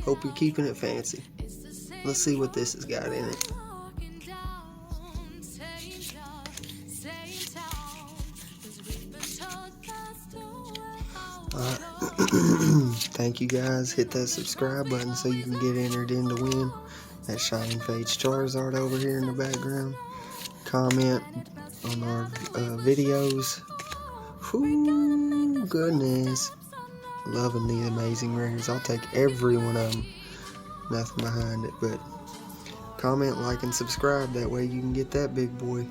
Hope you're keeping it fancy. Let's see what this has got in it. Thank you guys. Hit that subscribe button so you can get entered in to win that Shining Fates Charizard over here in the background. Comment on our videos. Whoo, goodness. Loving the amazing rares. I'll take every one of them. Nothing behind it, but comment, like, and subscribe. That way you can get that big boy.